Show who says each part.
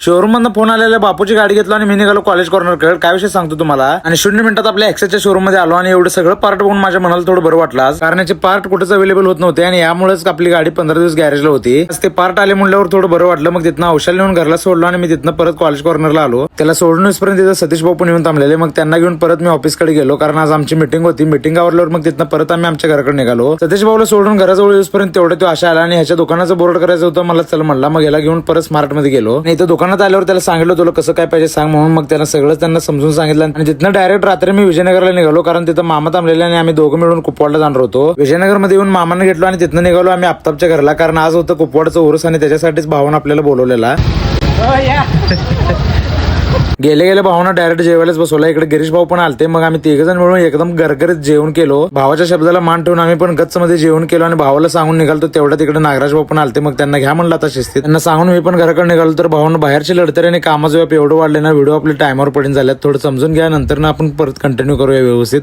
Speaker 1: Showroom मधून phone आलेला, बापूची गाडी घेतलो आणि मी निघालो कॉलेज कॉर्नरकडे. काय विषय सांगतो तुम्हाला. आणि 0 मिनिटात आपल्या एक्सेसच्या शोरूम मध्ये आलो आणि एवढं सगळं पार्ट बघून माझ्या मनाला थोडं बरं वाटलं आज. कारण याचे पार्ट कुठेच अवेलेबल होत नव्हते आणि यामुळेच आपली गाडी 15 दिवस गॅरेजला होती. ते पार्ट आले म्हणल्यावर थोडं बरं वाटलं. मग तिथनं औषध नेऊन घरला सोडलो आणि मी तिथनं परत कॉलेज कॉर्नरला आलो. त्याला सोडून येईपर्यंत तिथं सतीश भाऊ पण येऊन थांबलेले. मग त्यांना घेऊन परत मी ऑफिसकडे गेलो, कारण आज आमची मीटिंग होती. मीटिंग आवरल्यावर मग तिथनं परत आम्ही आमच्या घराकडे निघालो. सतीश भाऊला सोडून घराजवळ येईपर्यंत तेवढं तो आशा आला आणि ह्याच्या दुकानाचं बोर्ड करायचं होतं. मला चल म्हणला. मग याला घेऊन परत स्मार्ट मध्ये गेलो. आणि इथं दुकानात आल्यावर त्याला सांगितलं तुला कसं काय पाहिजे सांग म्हणून. मग त्यांना सगळं त्यांना समजून सांगितलं आणि तिथनं डायरेक्ट रात्री मी विजयनगरला निघालो, कारण तिथं मामा थांबलेले आणि आम्ही दोघं मिळून कुपवाडला जाणार होतो. विजयनगरमध्ये येऊन मामाने घेतलो आणि तिथनं निघालो आम्ही आफताबच्या घरला, कारण आज होतं कुपवाडचं उरूस आणि त्याच्यासाठीच भावानं आपल्याला बोलवलेला. गेले गेले भावना डायरेक्ट जेवायलाच बसवला. इकडे गिरीश भाऊ पण आलते. मग आम्ही 3 जण मिळून एकदम गरगरीत जेवण केलो. भावाच्या शब्दाला मान ठेवून आम्ही पण गच्च मध्ये जेवण केलो आणि भावाला सांगून निघालो. तेवढ्या तिकडे नागराज भाऊ पण आलते. मग त्यांना घ्या म्हणलं आता शिस्तीत. त्यांना सांगून मी पण घराकडे निघालो. तर भावानं बाहेरची लढतरी आणि कामाचं व्याप एवढं वाढले ना, व्हिडिओ आपले टायमावर पडून झाल्यात. थोडं समजून घ्या, नंतर ना आपण परत कंटिन्यू करूया व्यवस्थित.